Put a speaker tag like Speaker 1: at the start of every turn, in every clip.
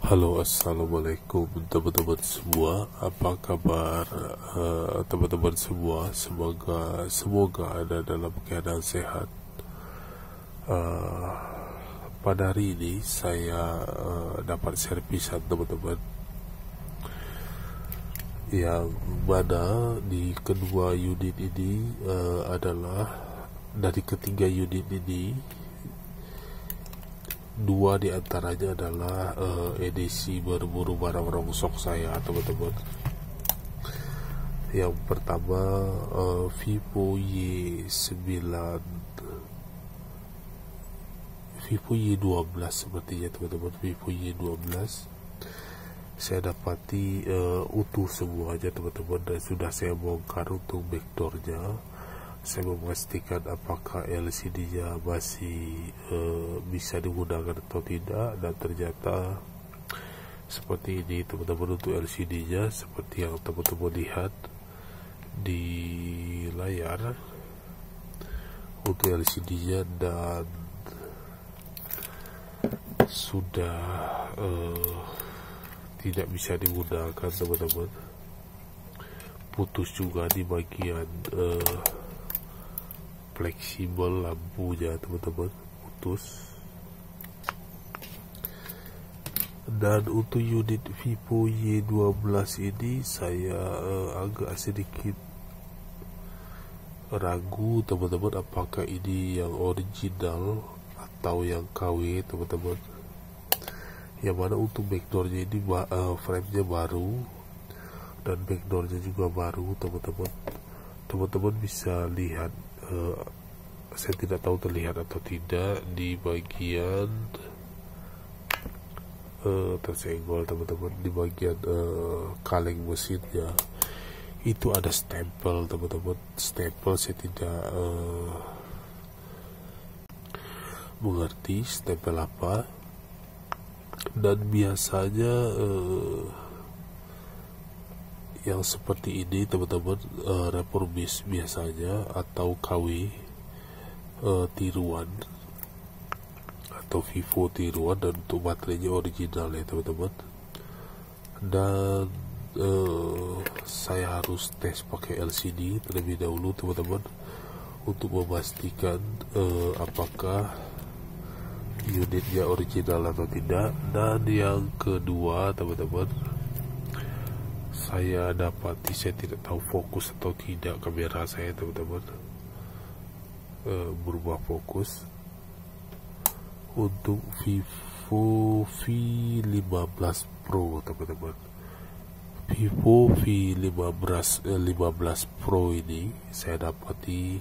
Speaker 1: Halo, assalamualaikum teman-teman semua. Apa kabar teman-teman semua? Semoga ada dalam keadaan sehat. Pada hari ini saya dapat serpisan teman-teman, yang mana di kedua unit ini adalah dari ketiga unit ini. Dua di antaranya adalah edisi berburu barang rongsok saya teman-teman. Yang pertama Vivo Y12 sepertinya teman-teman. Vivo Y12 saya dapati utuh semuanya teman-teman, dan sudah saya bongkar untuk backdoornya. Saya memastikan apakah LCD-nya masih bisa digunakan atau tidak, dan ternyata seperti ini teman-teman. Untuk LCD-nya seperti yang teman-teman lihat di layar, untuk LCD-nya, dan sudah tidak bisa digunakan teman-teman. Putus juga di bagian fleksibel lampunya teman-teman, putus. Dan untuk unit Vivo Y12 ini saya agak sedikit ragu teman-teman, apakah ini yang original atau yang KW teman-teman. Yang mana untuk backdoornya ini frame-nya baru dan backdoornya juga baru teman-teman. Teman-teman bisa lihat, saya tidak tahu terlihat atau tidak, di bagian tersenggol teman-teman, di bagian kaleng mesinnya itu ada stempel teman-teman. Stempel saya tidak mengerti stempel apa, dan biasanya yang seperti ini teman-teman refurbish biasanya, atau KW tiruan atau Vivo tiruan, dan untuk baterainya original ya teman-teman. Dan saya harus tes pakai LCD terlebih dahulu teman-teman, untuk memastikan apakah unitnya original atau tidak. Dan yang kedua teman-teman, saya dapati, saya tidak tahu fokus atau tidak kamera saya teman-teman, berubah fokus untuk Vivo V15 Pro teman-teman. Vivo V15 Pro ini saya dapati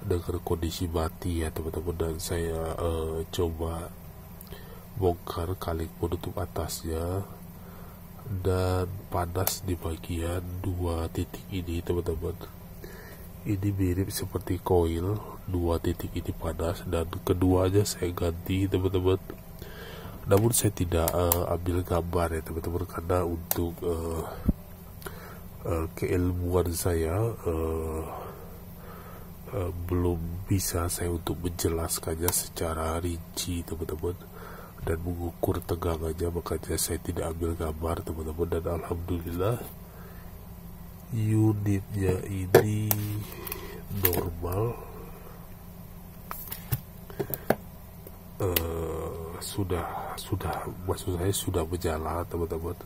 Speaker 1: dengan kondisi mati ya teman-teman, dan saya coba bongkar kaleng penutup atasnya, dan panas di bagian dua titik ini teman-teman. Ini mirip seperti koil, dua titik ini panas, dan keduanya saya ganti teman-teman. Namun saya tidak ambil gambar ya teman-teman, karena untuk keilmuan saya belum bisa saya untuk menjelaskannya secara rinci teman-teman, dan mengukur tegangannya, makanya saya tidak ambil gambar teman-teman. Dan alhamdulillah unitnya ini normal, maksud saya sudah berjalan teman-teman.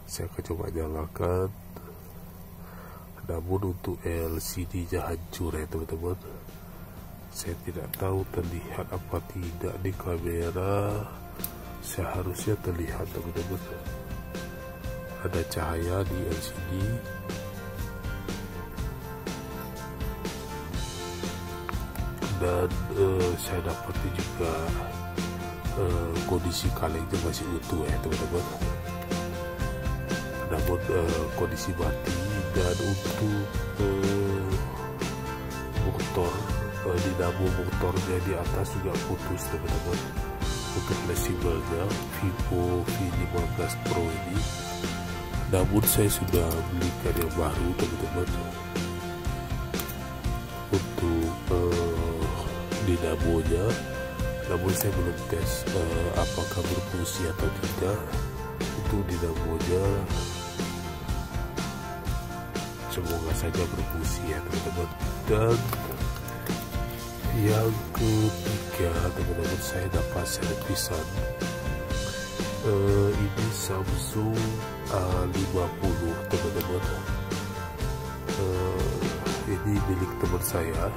Speaker 1: Saya akan coba nyalakan, namun untuk LCD-nya hancur ya teman-teman. Saya tidak tahu terlihat apa tidak di kamera. Seharusnya terlihat teman-teman, ada cahaya di LCD. Dan saya dapati juga kondisi kalengnya masih utuh ya teman-teman, namun kondisi mati. Dan untuk motor, dinamo motornya di atas juga putus teman-teman. Untuk fleksibelnya Vivo V15 Pro ini, namun saya sudah belikan yang baru teman-teman. Untuk dinamonya, namun saya belum tes apakah berfungsi atau tidak. untuk dinamonya semoga saja berfungsi ya teman-teman. Dan yang ketiga teman-teman, saya dapat servisan ini Samsung A50 teman-teman. Ini milik teman saya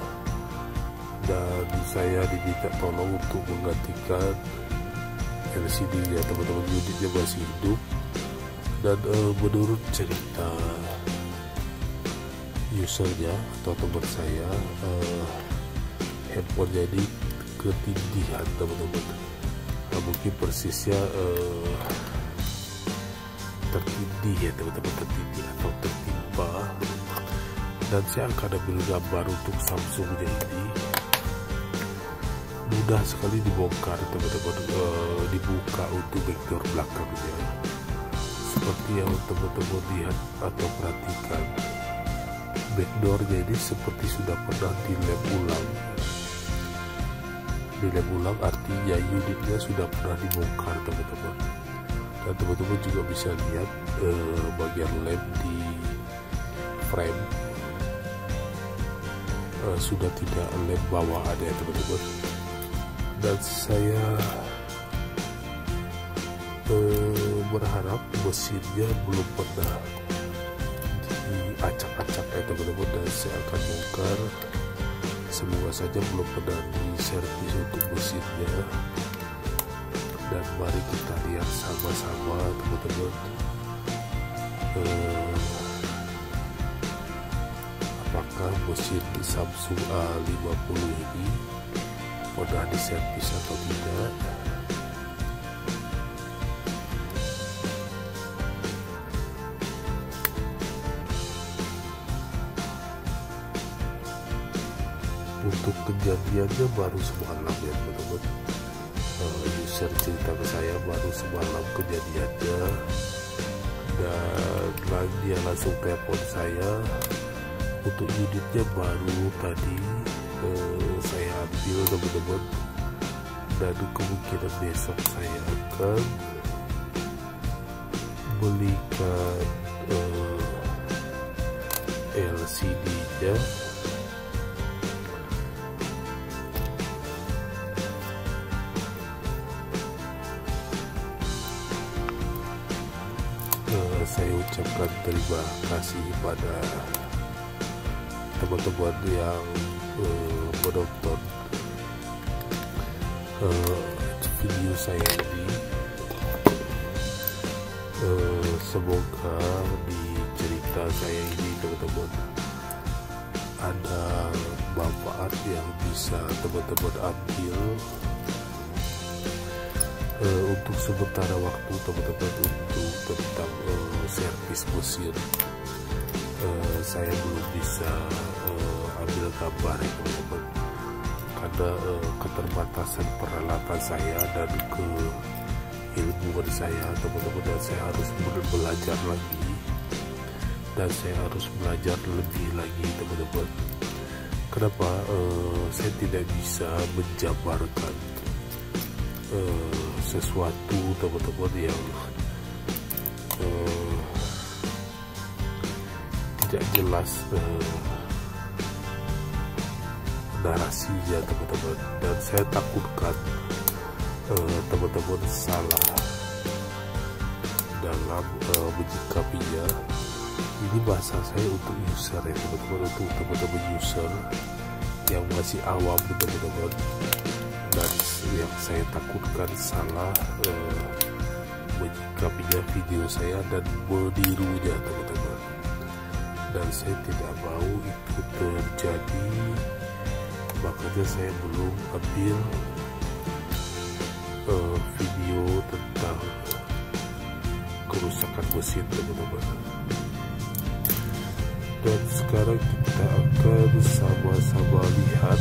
Speaker 1: dan saya diminta tolong untuk menggantikan LCD-nya teman-teman. Unitnya masih hidup dan menurut cerita usernya atau teman saya, handphonenya ini ketindihan teman-teman. Mungkin persisnya tertindih ya teman-teman, tertindih atau tertimpa. Dan saya akan ambil gambar untuk Samsungnya ini. Mudah sekali dibongkar teman-teman, dibuka untuk backdoor belakangnya. Seperti yang teman-teman lihat atau perhatikan, backdoornya ini seperti sudah pernah dilem ulang. Dilem ulang artinya unitnya sudah pernah dibongkar teman-teman. Dan teman-teman juga bisa lihat bagian lem di frame sudah tidak lem bawah ada ya teman-teman. Dan saya berharap mesinnya belum pernah diacak-acak ya teman-teman, dan saya akan bongkar. Semoga saja belum pernah diservis untuk mesinnya. Dan mari kita lihat sama-sama teman-teman, apakah mesin Samsung A50 ini pernah diservis atau tidak. Untuk kejadiannya baru semalam ya teman-teman. User cerita ke saya baru semalam kejadiannya, dan dia langsung telepon saya. Untuk unitnya baru tadi saya ambil teman-teman, dan kemungkinan besok saya akan belikan LCD-nya. Saya ucapkan terima kasih pada teman-teman yang menonton video saya ini. Semoga di cerita saya ini teman-teman ada manfaat yang bisa teman-teman ambil untuk sementara waktu teman-teman, untuk tentang servis mesin. Saya belum bisa ambil gambar ya teman-teman, karena keterbatasan peralatan saya dan keilmuan saya teman-teman, dan saya harus belajar lagi, dan saya harus belajar lebih lagi teman-teman. Kenapa saya tidak bisa menjabarkan sesuatu teman-teman yang tidak jelas narasinya teman-teman, dan saya takutkan teman-teman salah dalam menyikapinya. Ini bahasa saya untuk user ya teman-teman, untuk teman-teman user yang masih awam teman-teman, dan yang saya takutkan salah menyikapinya video saya dan menirunya teman-teman, dan saya tidak mau itu terjadi. Makanya saya belum ambil video tentang kerusakan mesin teman-teman. Dan sekarang kita akan sama-sama lihat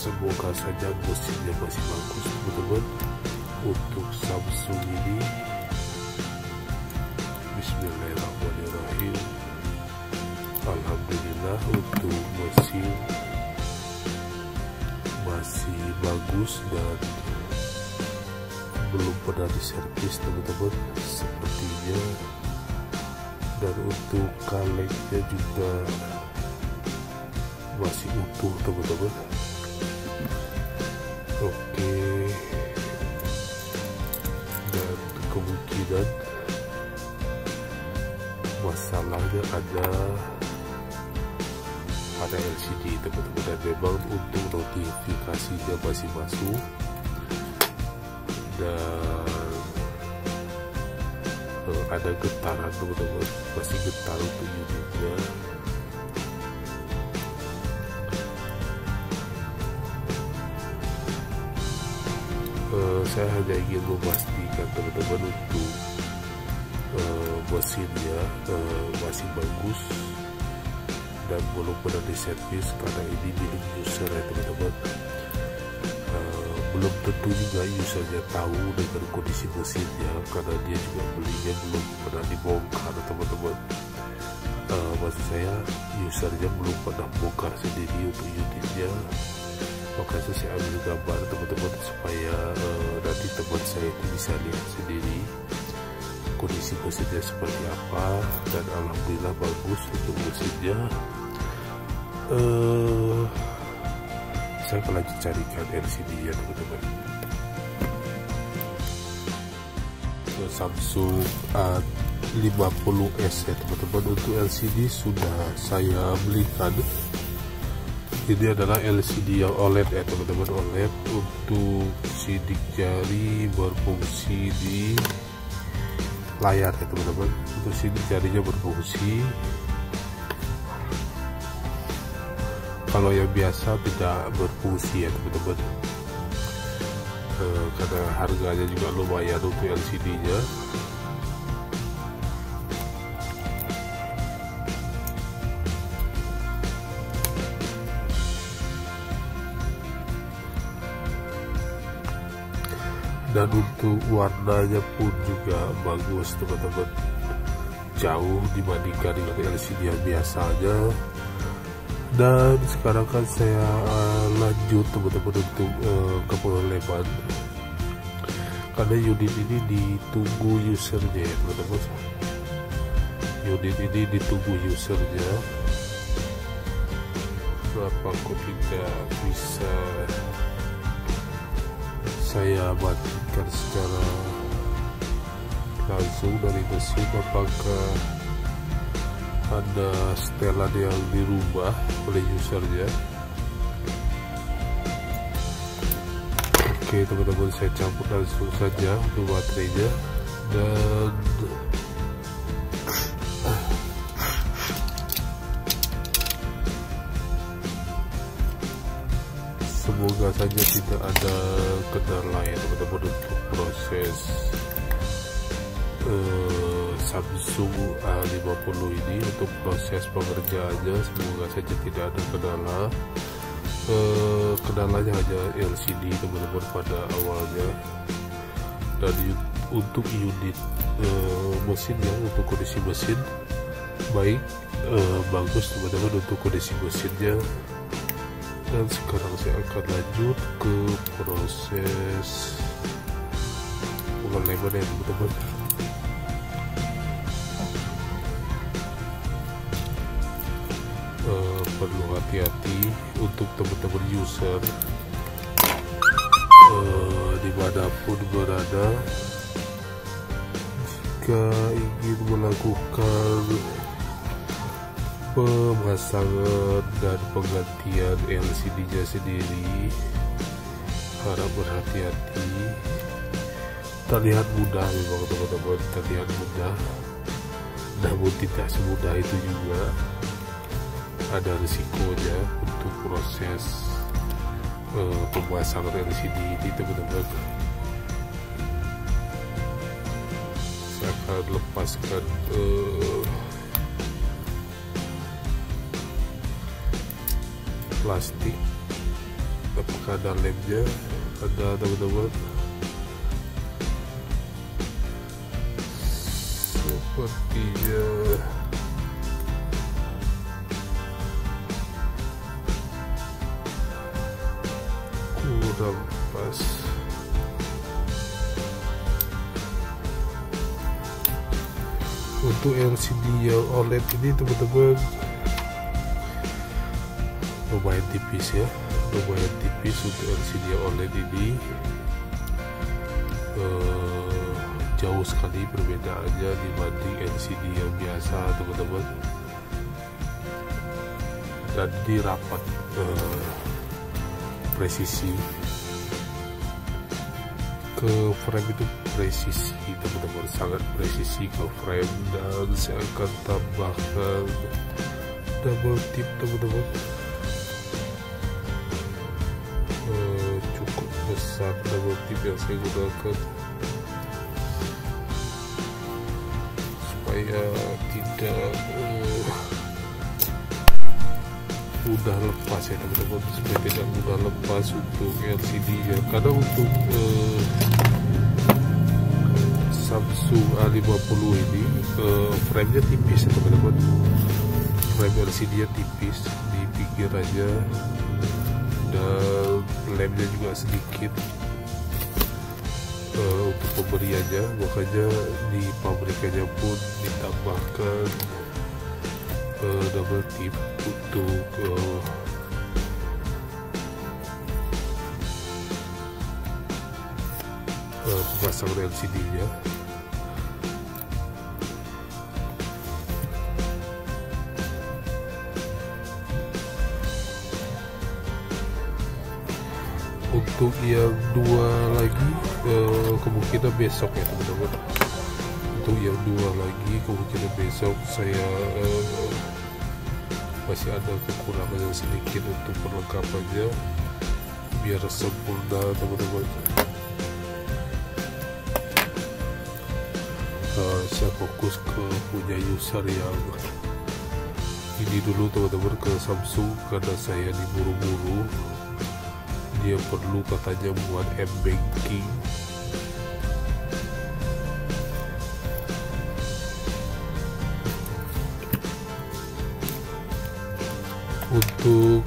Speaker 1: semoga saja mesinnya masih bagus teman-teman. Untuk Samsung ini, bismillahirrahmanirrahim, alhamdulillah untuk mesin masih bagus dan belum pernah diservis teman-teman sepertinya, dan untuk kalengnya juga masih utuh teman-teman. Oke, dan kemungkinan masalahnya ada pada LCD teman-teman, dan memang untuk notifikasinya masih masuk dan ada getaran teman-teman, masih getar untuk unitnya. Saya hanya ingin memastikan teman-teman untuk mesinnya masih bagus dan belum pernah diservis, karena ini milik user ya teman-teman. Belum tentu juga usernya tahu dengan kondisi mesinnya, karena dia juga belinya belum pernah dibongkar teman-teman. Maksud saya usernya belum pernah bongkar sendiri untuk unitnya. Makanya saya ambil gambar teman-teman supaya nanti teman saya itu bisa lihat sendiri kondisi mesinnya seperti apa, dan alhamdulillah bagus untuk mesinnya. Saya akan lanjut carikan LCD ya teman-teman. Samsung A50s ya teman-teman. Untuk LCD sudah saya belikan. Ini adalah LCD yang OLED ya teman-teman, OLED untuk sidik jari berfungsi di layar ya teman-teman. Untuk sidik jarinya berfungsi. Kalau yang biasa tidak berfungsi ya teman-teman, karena harganya juga lumayan untuk LCD-nya. Dan untuk warnanya pun juga bagus teman-teman, jauh dibandingkan dengan LCD yang biasanya. Dan sekarang kan saya lanjut teman-teman untuk ke pengeleman, karena unit ini ditunggu usernya ya teman-teman. Unit ini ditunggu usernya. Kenapa kok tidak bisa saya matikan secara langsung dari mesin? Apakah ada setelan yang dirubah oleh usernya? Oke teman-teman, saya campur langsung saja untuk baterainya, dan semoga saja tidak ada kendala ya teman-teman untuk proses Samsung A50 ini. Untuk proses pengerjaannya semoga saja tidak ada kendala. Kendalanya hanya LCD teman-teman pada awalnya, dan untuk unit mesinnya, untuk kondisi mesin baik, bagus teman-teman untuk kondisi mesinnya. Dan sekarang saya akan lanjut ke proses pengeleman ya teman-teman. Perlu hati-hati untuk teman-teman user dimanapun berada, jika ingin melakukan pemasangan dan penggantian LCD-nya sendiri, harap berhati-hati. Terlihat mudah memang teman-teman, terlihat mudah, namun tidak semudah itu juga. Ada risikonya untuk proses pemasangan LCD ini teman-teman. Saya akan lepaskan plastik. Apakah ada lemnya? Ada teman-teman. Sepertinya udah pas. Untuk LCD yang OLED ini teman-teman lumayan tipis ya, lumayan tipis untuk LCD yang OLED ini. Jauh sekali perbedaannya dibanding LCD yang biasa teman-teman, dan di rapat presisi ke frame itu presisi teman-teman, sangat presisi ke frame. Dan saya akan tambahkan double tip teman-teman, cukup besar double tip yang saya gunakan supaya tidak mudah lepas ya teman-teman, supaya tidak mudah lepas untuk LCD nya. Karena untuk Samsung A50 ini frame nya tipis ya teman-teman, frame LCD nya tipis di pinggirannya, dan lamp-nya juga sedikit untuk pemberiannya, makanya di pabrikannya pun ditambahkan double tip untuk pemasangan LCD nya. Untuk yang dua lagi kemungkinan besok ya teman-teman. Untuk yang dua lagi kemungkinan besok saya masih ada kekurangan yang sedikit untuk perlengkapannya biar sempurna teman-teman. Saya fokus ke punya user yang ini dulu teman-teman, ke Samsung, karena saya diburu-buru. Dia perlu katanya buat m-banking. Untuk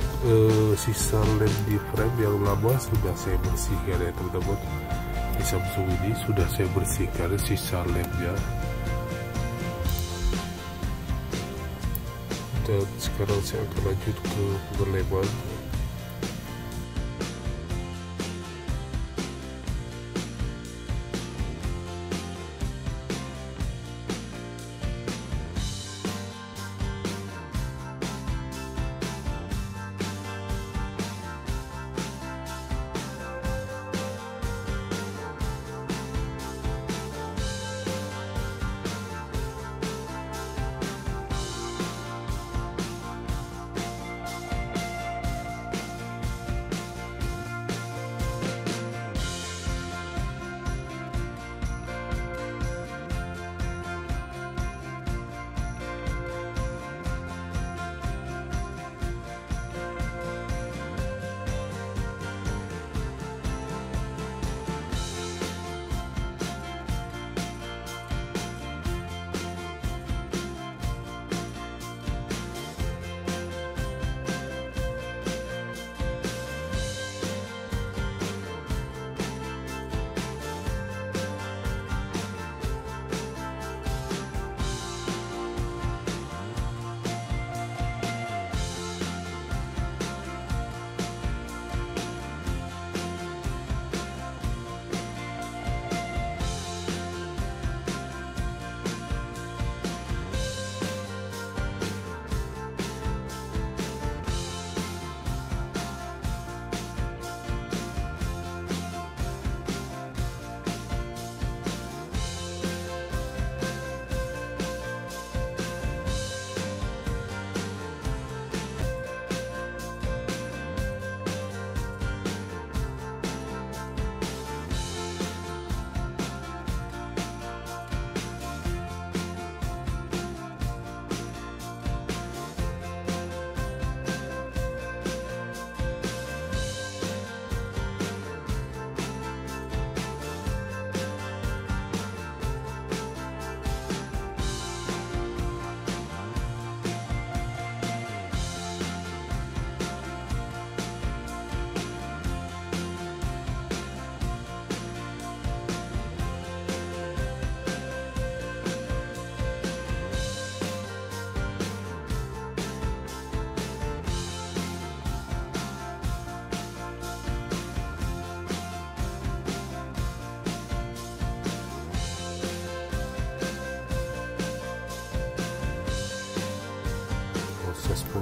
Speaker 1: sisa lem di frame yang lama sudah saya bersihkan ya teman-teman. Di Samsung ini sudah saya bersihkan sisa lemnya. Dan sekarang saya akan lanjut ke pengeleman.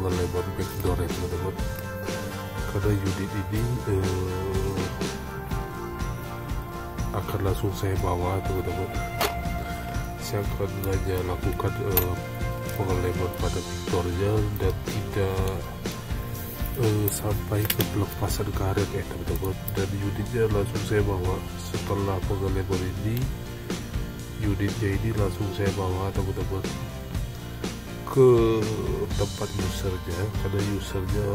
Speaker 1: pengeleman backdoor ya teman-teman, karena unit ini akan langsung saya bawa teman-teman. Saya akan hanya lakukan pengeleman pada backdoornya dan tidak sampai ke pelepasan karet ya teman-teman, dan unitnya langsung saya bawa. Setelah pengeleman ini, unitnya ini langsung saya bawa teman-teman ke tempat usernya, karena usernya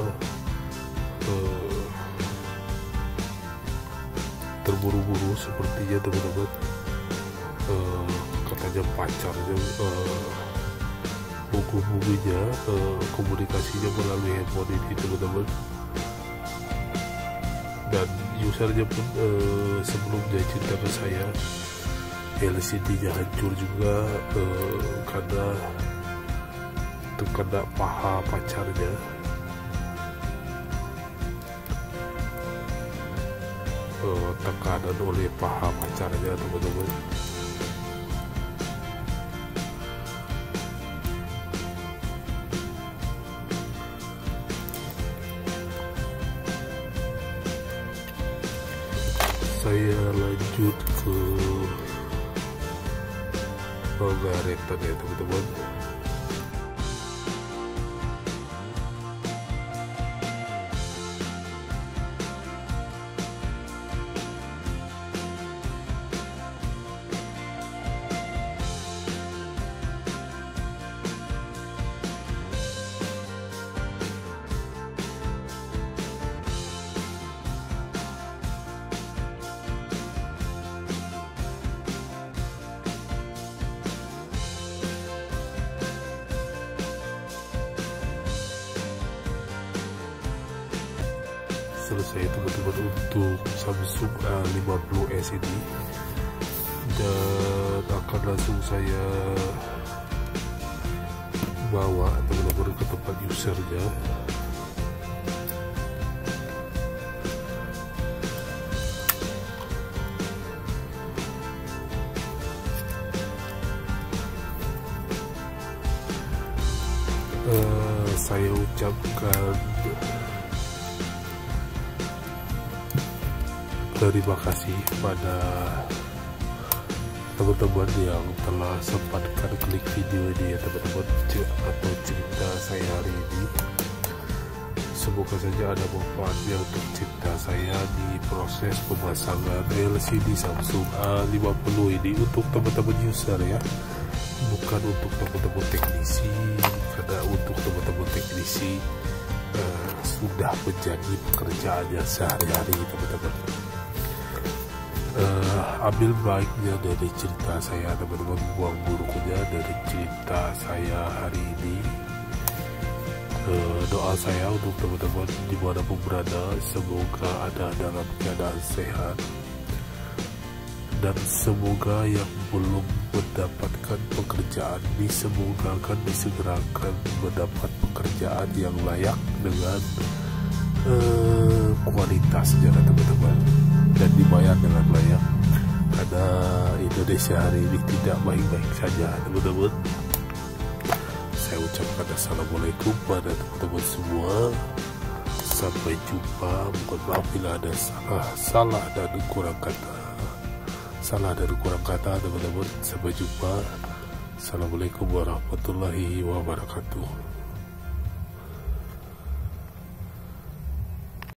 Speaker 1: terburu-buru sepertinya teman-teman. Katanya pacarnya hubunginya komunikasinya melalui handphone ini teman-teman, dan usernya pun sebelumnya cerita ke saya LCD-nya hancur juga karena terkena paha pacarnya. Tekanan oleh paha pacarnya teman-teman. Saya lanjut ke pengaretan ya teman-teman. Selesai teman-teman untuk Samsung A50s ini, dan akan langsung saya bawa teman-teman ke tempat usernya. Saya ucapkan terima kasih pada teman-teman yang telah sempatkan klik video ini ya teman-teman, atau cerita saya hari ini. Semoga saja ada manfaatnya untuk cerita saya di proses pemasangan LCD Samsung A50 ini untuk teman-teman user ya, bukan untuk teman-teman teknisi, karena untuk teman-teman teknisi sudah menjadi pekerjaannya sehari-hari teman-teman. Ambil baiknya dari cerita saya teman-teman, buang buruknya dari cerita saya hari ini. Doa saya untuk teman-teman dimanapun berada, semoga ada dalam keadaan sehat, dan semoga yang belum mendapatkan pekerjaan disemogakan disegerakan mendapat pekerjaan yang layak dengan kualitasnya teman-teman, dan dibayar dengan layak, karena Indonesia hari ini tidak baik-baik saja teman-teman. Saya ucapkan assalamualaikum pada teman-teman semua. Sampai jumpa. Mohon maaf bila ada salah dan kurang kata teman-teman. Sampai jumpa. Assalamualaikum warahmatullahi wabarakatuh.